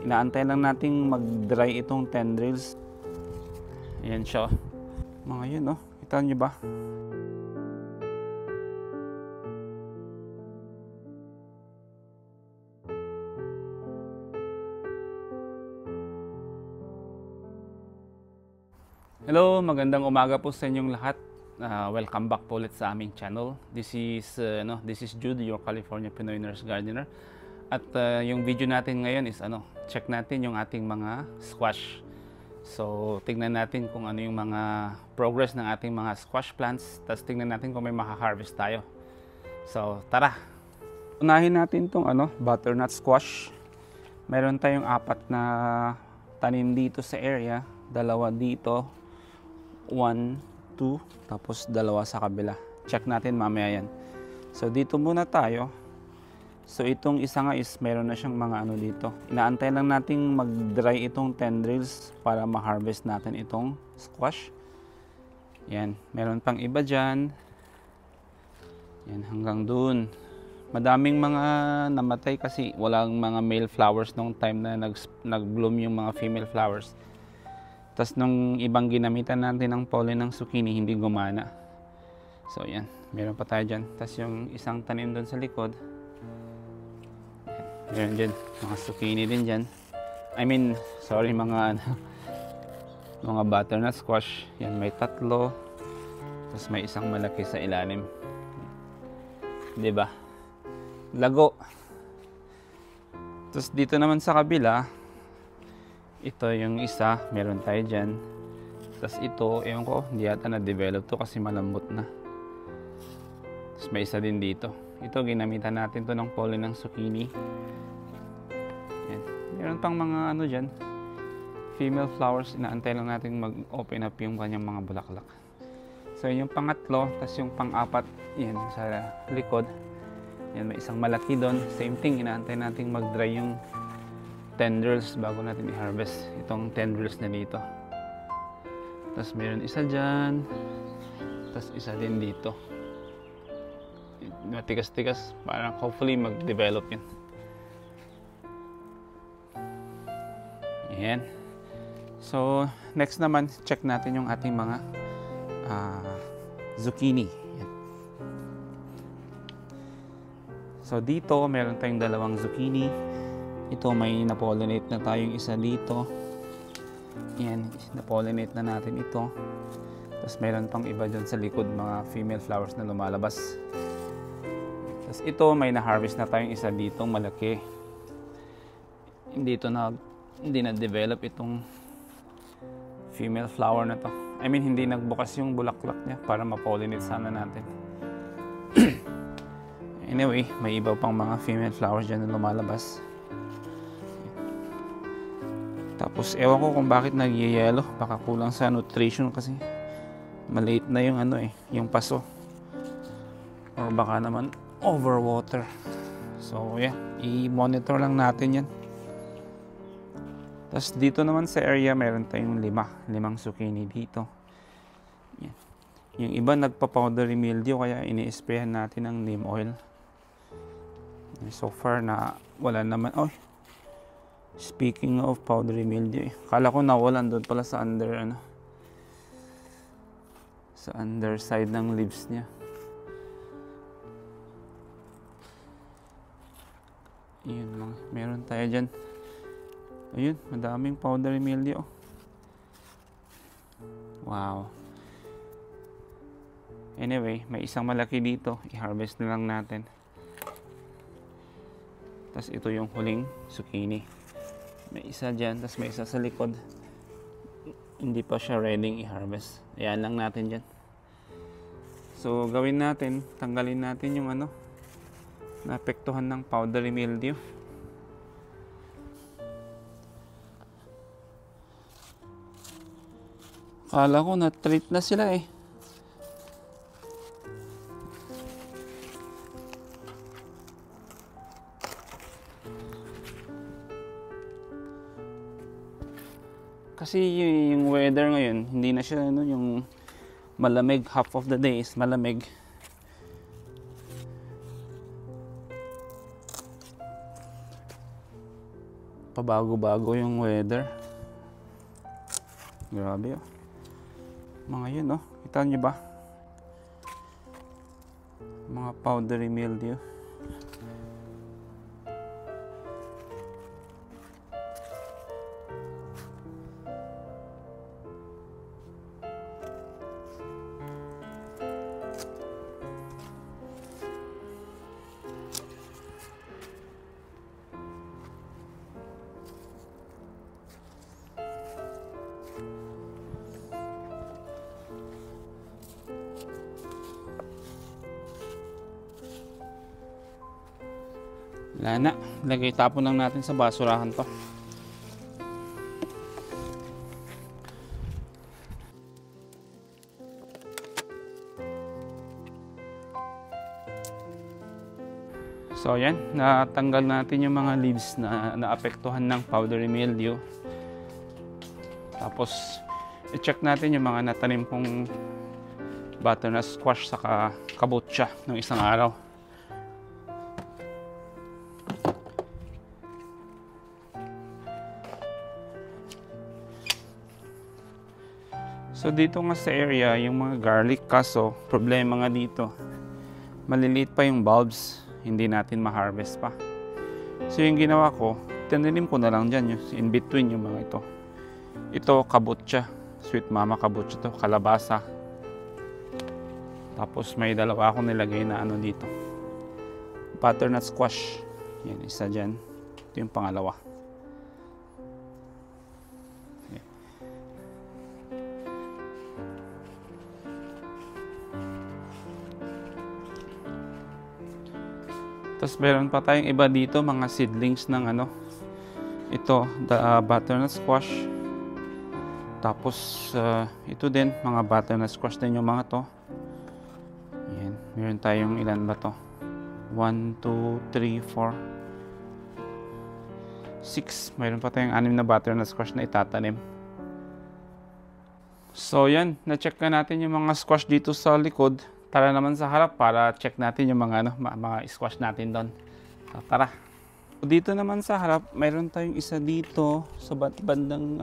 Inaantay lang nating mag-dry itong tendrils. Ayan siya. Mga yun, no? Kita nyo ba? Hello, magandang umaga po sa inyong lahat. Welcome back po ulit sa aming channel. This is Jude, your California Pinoy Nurse Gardener. At yung video natin ngayon is check natin yung ating mga squash. So, tignan natin kung ano yung mga progress ng ating mga squash plants. Tapos tignan natin kung may maka-harvest tayo. So, tara! Unahin natin tong butternut squash. Meron tayong 4 na tanim dito sa area. 2 dito. 1, 2, tapos 2 sa kabila. Check natin mamaya yan. So dito muna tayo. So itong isa nga is meron na siyang mga dito. Inaantay lang nating mag-dry itong tendrils para ma-harvest natin itong squash. Yan, meron pang iba dyan. Yan, hanggang dun. Madaming mga namatay kasi walang mga male flowers nung time na nag-bloom yung mga female flowers. Tapos nung ibang ginamitan natin ng pollen ng zucchini, hindi gumana. So yan, meron pa tayo dyan. Tapos yung isang tanim doon sa likod, meron dyan, mga zucchini din dyan. Mga butternut squash. Yan, may 3. Tapos may isang malaki sa ilalim. Diba? Lago. Tapos dito naman sa kabila, ito yung isa, meron tayo dyan. Tapos ito, ewan ko, hindi yata na-develop to kasi malambot na. Tapos may isa din dito. Ito, ginamitan natin to ng pollen ng zucchini. Yan. Meron pang mga dyan. Female flowers, inaantay lang natin mag-open up yung kanyang mga bulaklak. So yung pangatlo, tapos yung pang-4, yan sa likod. Yan, may isang malaki doon. Same thing, inaantay natin mag-dry yung tendrils bago natin i-harvest itong tendrils na dito. Tapos mayroon isa dyan, tapos isa din dito. Matigas-tigas, parang hopefully mag-develop yun. Ayan. So next naman, check natin yung ating mga zucchini. Ayan. So dito meron tayong 2 zucchini. Ito, may na-pollinate na tayong isa dito. Yan, na-pollinate na natin ito. Tapos meron pang iba dyan sa likod, mga female flowers na lumalabas. Tapos ito, may na-harvest na tayong isa dito, malaki. Hindi na-develop itong female flower na to. Hindi nagbukas yung bulaklak niya para ma-pollinate sana natin. Anyway, may iba pang mga female flowers dyan na lumalabas. Tapos ewan ko kung bakit nag-yellow, baka kulang sa nutrition kasi maliit na yung yung paso, or baka naman overwater. So yeah, i-monitor lang natin yan. Tapos dito naman sa area meron tayong 5 zucchini dito. Yan. Yung iba nagpa-powdery mildew kaya ini-sprayan natin ng neem oil. So far na wala naman. Speaking of powdery mildew, kala ko nawalan doon pala sa sa underside ng leaves niya. Ayun lang, meron tayo dyan. Ayun, madaming powdery mildew. Wow. Anyway, may isang malaki dito, i-harvest na lang natin. Tapos ito yung huling zucchini. May isa dyan, tapos may isa sa likod. Hindi pa siya ready i-harvest. Ayan lang natin dyan. So, gawin natin, tanggalin natin yung naapektuhan ng powdery mildew. Kala ko na-treat na sila eh. Kasi yung weather ngayon, hindi na siya yung malamig. Half of the day is malamig. pabago-bago yung weather. Grabe oh. Mga yun oh. Kita nyo ba? Mga powdery mildew. Wala na. Lagay, tapon lang natin sa basurahan to. So yan, natanggal natin yung mga leaves na naapektuhan ng powdery mildew. Tapos i-check natin yung mga natanim kong butternut squash saka kabotsya ng isang araw. So dito nga sa area, yung mga garlic, kaso problema nga dito, maliliit pa yung bulbs, hindi natin ma-harvest pa. So yung ginawa ko, tinanim ko na lang dyan, yung in between yung mga ito. Ito, kabotsya, sweet mama kabotsya to, kalabasa. Tapos may dalawa akong nilagay na ano dito, butternut squash. Yan, isa dyan. Ito yung pangalawa. Tapos meron pa tayong iba dito, mga seedlings ng ano. Ito, butternut squash. Tapos ito din, mga butternut squash din yung mga to. Ayan, meron tayong ilan ba to? 1, 2, 3, 4, 6. Meron pa tayong 6 na butternut squash na itatanim. So yan, na-check na natin yung mga squash dito sa likod. Tara naman sa harap para check natin yung mga mga squash natin doon. So, tara. Dito naman sa harap, mayroon tayong isa dito sa bandang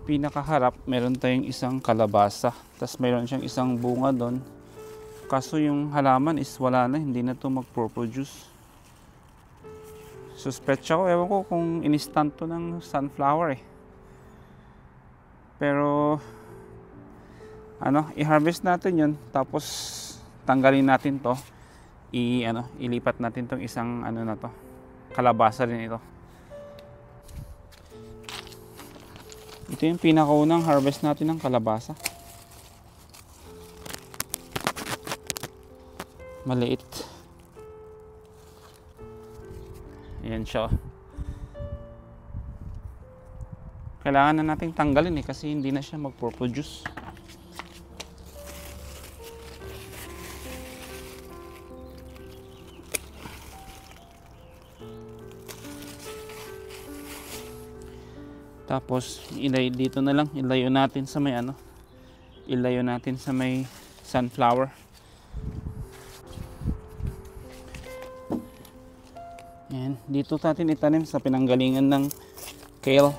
pinakaharap, mayroon tayong isang kalabasa. Tapos mayroon siyang isang bunga doon. Kaso yung halaman is wala na, hindi na to mag-produce. Suspect ko, ewan ko kung instant to ng sunflower eh. Pero i-harvest natin 'yon, tapos tanggalin natin 'to. Ilipat natin 'tong isang na 'to. Kalabasa rin ito. Ito yung pinakaunang harvest natin ng kalabasa. Maliit. Ayan siya. Kailangan na nating tanggalin kasi hindi na siya mag-produce. Tapos dito na lang ilayo natin sa may ilayo natin sa may sunflower. Yan, dito natin itanim sa pinanggalingan ng kale.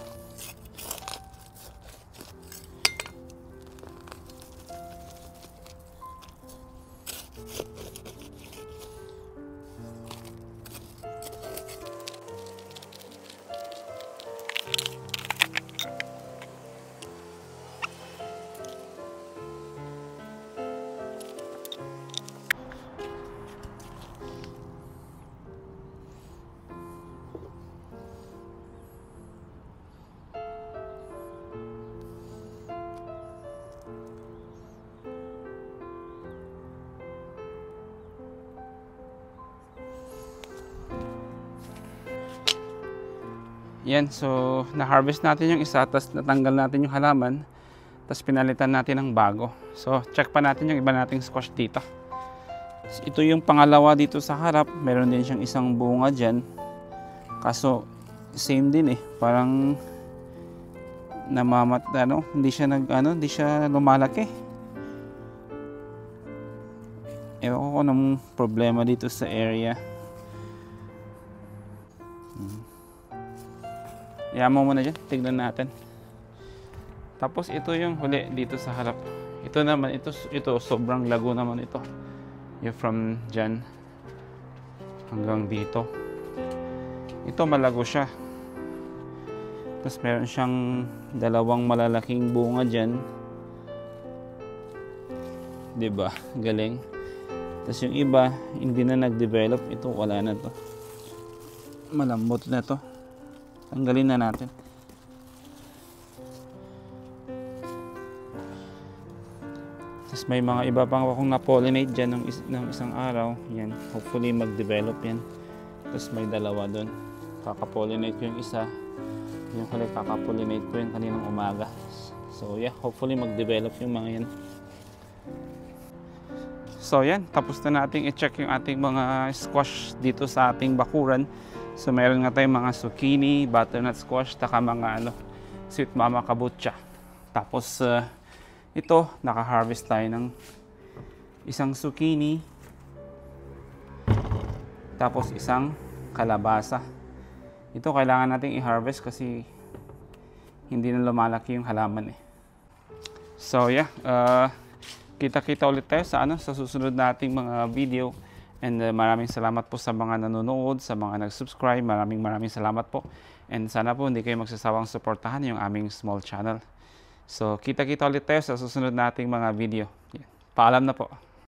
Yan, so na-harvest natin yung isa, tapos natanggal natin yung halaman, tapos pinalitan natin ng bago. So check pa natin yung iba nating squash dito. Ito yung pangalawa dito sa harap, meron din siyang isang bunga dyan. Kaso same din parang hindi siya lumalaki. Ewan ko kung anong problema dito sa area. Yaman mo muna dyan. Tignan natin. Tapos ito yung huli dito sa harap. Ito naman, ito sobrang lago naman ito. Yung from dyan hanggang dito. Ito malago siya. Tapos meron siyang dalawang malalaking bunga dyan. Diba? Galing. Tapos yung iba, hindi na nag-develop. Ito, wala na to. Malambot na to. Tanggalin na natin. Tapos may mga iba pang akong na-pollinate dyan ng isang araw. Yan. Hopefully mag-develop yan. Tapos may dalawa doon. Kaka-pollinate ko yung isa. Yung huli kaka-pollinate ko yung kaninang umaga. So yeah, hopefully mag-develop yung mga yan. So yan, tapos na natin i-check yung ating mga squash dito sa ating bakuran. So meron nga tayong mga zucchini, butternut squash, taka mga sweet mama kabocha. Tapos ito, naka-harvest tayo ng isang zucchini. Tapos isang kalabasa. Ito kailangan nating i-harvest kasi hindi na lumalaki yung halaman eh. So yeah, kita-kita ulit tayo sa sa susunod nating mga video. And maraming salamat po sa mga nanonood, sa mga nag-subscribe. Maraming salamat po. And sana po hindi kayo magsasawang suportahan yung aming small channel. So kita-kita ulit tayo sa susunod nating mga video. Paalam na po.